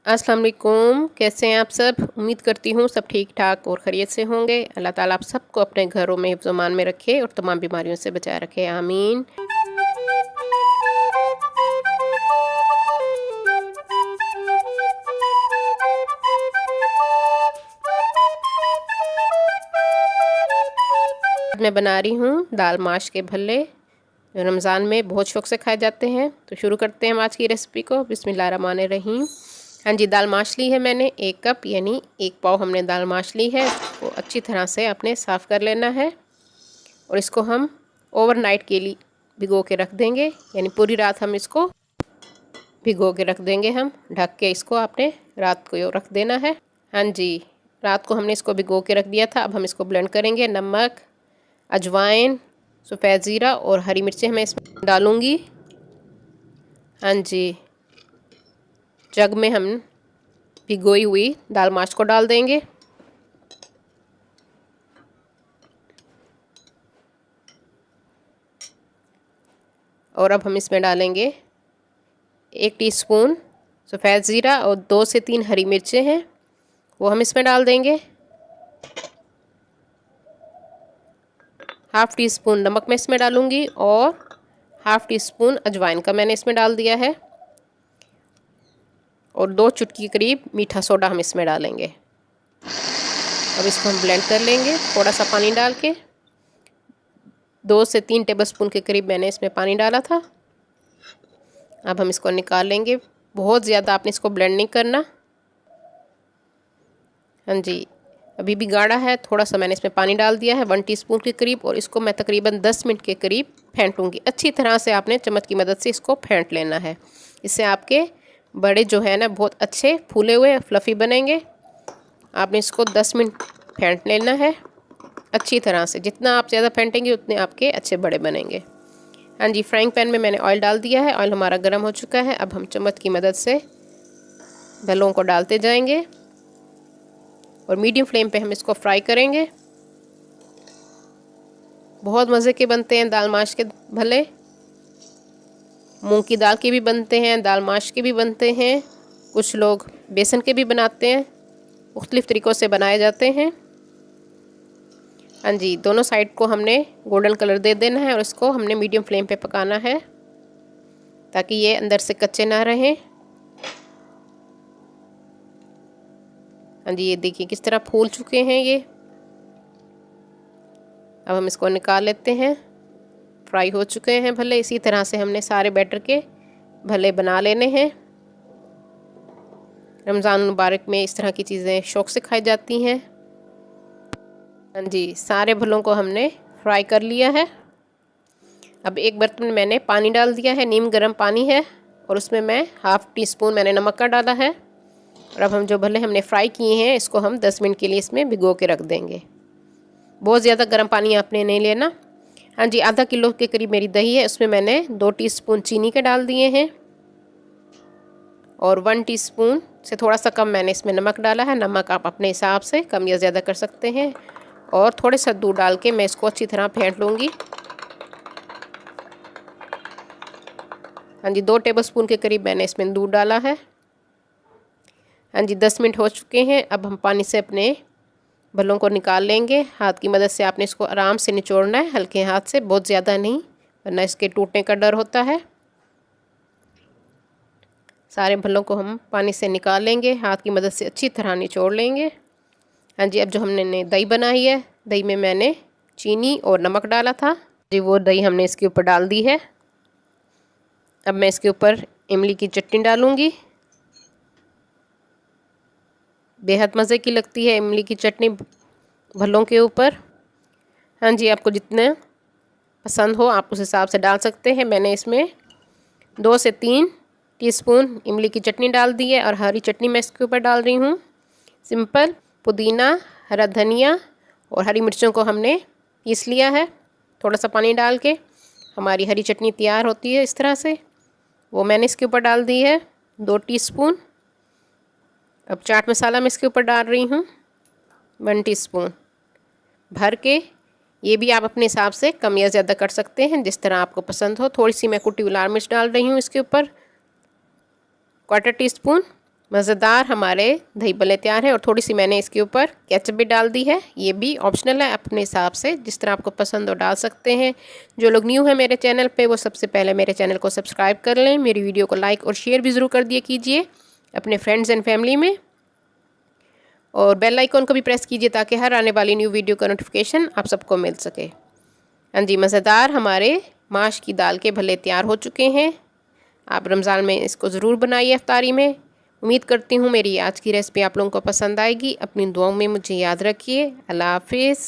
अस्सलाम वालेकुम। कैसे हैं आप सब? उम्मीद करती हूँ सब ठीक ठाक और खैरियत से होंगे। अल्लाह ताला आप सबको अपने घरों में हिफ्ज़ अमान में रखे और तमाम बीमारियों से बचाए रखे, आमीन। मैं बना रही हूँ दाल माश के भल्ले, जो रमज़ान में बहुत शौक़ से खाए जाते हैं। तो शुरू करते हैं हम आज की रेसिपी को। बिस्मिल्लाहिर्रहमानिर्रहीम। हाँ जी, दाल माश ली है मैंने 1 कप, यानी 1 पाव हमने दाल माश ली है। इसको अच्छी तरह से आपने साफ़ कर लेना है और इसको हम ओवरनाइट के लिए भिगो के रख देंगे, यानी पूरी रात हम इसको भिगो के रख देंगे। हम ढक के इसको आपने रात को रख देना है। हाँ जी, रात को हमने इसको भिगो के रख दिया था। अब हम इसको ब्लेंड करेंगे। नमक, अजवाइन, सफ़ेद ज़ीरा और हरी मिर्चें मैं इसमें डालूँगी। हाँ जी, जग में हम भिगोई हुई दाल माश को डाल देंगे। और अब हम इसमें डालेंगे 1 टीस्पून सफ़ेद ज़ीरा और 2 से 3 हरी मिर्चें हैं, वो हम इसमें डाल देंगे। हाफ़ टी स्पून नमक मैं इसमें डालूँगी और हाफ़ टी स्पून अजवाइन का मैंने इसमें डाल दिया है। और 2 चुटकी करीब मीठा सोडा हम इसमें डालेंगे। अब इसको हम ब्लेंड कर लेंगे थोड़ा सा पानी डाल के। 2 से 3 टेबलस्पून के करीब मैंने इसमें पानी डाला था। अब हम इसको निकाल लेंगे। बहुत ज़्यादा आपने इसको ब्लेंड नहीं करना। हाँ जी, अभी भी गाढ़ा है। थोड़ा सा मैंने इसमें पानी डाल दिया है 1 टीस्पून के करीब, और इसको मैं तकरीबन 10 मिनट के करीब फेंटूँगी। अच्छी तरह से आपने चम्मच की मदद से इसको फेंट लेना है। इससे आपके बड़े जो है ना बहुत अच्छे फूले हुए फ्लफ़ी बनेंगे। आपने इसको 10 मिनट फेंट लेना है अच्छी तरह से। जितना आप ज़्यादा फेंटेंगे उतने आपके अच्छे बड़े बनेंगे। हाँ जी, फ्राइंग पैन में मैंने ऑयल डाल दिया है। ऑयल हमारा गर्म हो चुका है। अब हम चम्मच की मदद से भल्लों को डालते जाएंगे और मीडियम फ्लेम पे हम इसको फ्राई करेंगे। बहुत मज़े के बनते हैं दाल माश के भल्ले। मूंग की दाल के भी बनते हैं, दाल माश के भी बनते हैं, कुछ लोग बेसन के भी बनाते हैं। मुख्तलिफ़ तरीक़ों से बनाए जाते हैं। हाँ जी, दोनों साइड को हमने गोल्डन कलर दे देना है और इसको हमने मीडियम फ्लेम पे पकाना है ताकि ये अंदर से कच्चे ना रहें। हाँ जी, ये देखिए किस तरह फूल चुके हैं ये। अब हम इसको निकाल लेते हैं। फ्राई हो चुके हैं भले। इसी तरह से हमने सारे बैटर के भले बना लेने हैं। रमज़ान मुबारक में इस तरह की चीज़ें शौक़ से खाई जाती हैं। हाँ जी, सारे भलों को हमने फ्राई कर लिया है। अब एक बर्तन में मैंने पानी डाल दिया है, नीम गर्म पानी है, और उसमें मैं हाफ़ टी स्पून मैंने नमक का डाला है। और अब हम जो भले हमने फ्राई किए हैं इसको हम 10 मिनट के लिए इसमें भिगो के रख देंगे। बहुत ज़्यादा गर्म पानी आपने नहीं लेना। हाँ जी, आधा किलो के करीब मेरी दही है, उसमें मैंने 2 टीस्पून चीनी के डाल दिए हैं और 1 टीस्पून से थोड़ा सा कम मैंने इसमें नमक डाला है। नमक आप अपने हिसाब से कम या ज़्यादा कर सकते हैं। और थोड़े सा दूध डाल के मैं इसको अच्छी तरह फेंट लूँगी। हाँ जी, 2 टेबलस्पून के करीब मैंने इसमें दूध डाला है। हाँ जी, 10 मिनट हो चुके हैं। अब हम पानी से अपने भल्लों को निकाल लेंगे। हाथ की मदद से आपने इसको आराम से निचोड़ना है, हल्के हाथ से, बहुत ज़्यादा नहीं, वरना इसके टूटने का डर होता है। सारे भल्लों को हम पानी से निकाल लेंगे, हाथ की मदद से अच्छी तरह निचोड़ लेंगे। हाँ जी, अब जो हमने दही बनाई है, दही में मैंने चीनी और नमक डाला था जी, वो दही हमने इसके ऊपर डाल दी है। अब मैं इसके ऊपर इमली की चटनी डालूँगी। बेहद मज़े की लगती है इमली की चटनी भल्लों के ऊपर। हाँ जी, आपको जितना पसंद हो आप उस हिसाब से डाल सकते हैं। मैंने इसमें 2 से 3 टीस्पून इमली की चटनी डाल दी है और हरी चटनी मैं इसके ऊपर डाल रही हूँ। सिंपल पुदीना, हरा धनिया और हरी मिर्चों को हमने पीस लिया है थोड़ा सा पानी डाल के। हमारी हरी चटनी तैयार होती है इस तरह से, वो मैंने इसके ऊपर डाल दी है 2 टीस्पून। अब चाट मसाला मैं इसके ऊपर डाल रही हूँ 1 टीस्पून भर के। ये भी आप अपने हिसाब से कम या ज़्यादा कर सकते हैं, जिस तरह आपको पसंद हो। थोड़ी सी मैं कुटी हुई लाल मिर्च डाल रही हूँ इसके ऊपर 1/4 टीस्पून। मज़ेदार हमारे दही भल्ले तैयार है। और थोड़ी सी मैंने इसके ऊपर केचप भी डाल दी है। ये भी ऑप्शनल है, अपने हिसाब से जिस तरह आपको पसंद हो डाल सकते हैं। जो लोग न्यू है मेरे चैनल पे वो सबसे पहले मेरे चैनल को सब्सक्राइब कर लें। मेरी वीडियो को लाइक और शेयर भी ज़रूर कर दिया कीजिए अपने फ्रेंड्स एंड फैमिली में। और बेल आइकन को भी प्रेस कीजिए ताकि हर आने वाली न्यू वीडियो का नोटिफिकेशन आप सबको मिल सके। हाँ जी, मज़ेदार हमारे माश की दाल के भल्ले तैयार हो चुके हैं। आप रमज़ान में इसको ज़रूर बनाइए इफ्तारी में। उम्मीद करती हूँ मेरी आज की रेसिपी आप लोगों को पसंद आएगी। अपनी दुआओं में मुझे याद रखिए। अल्लाह हाफिज़।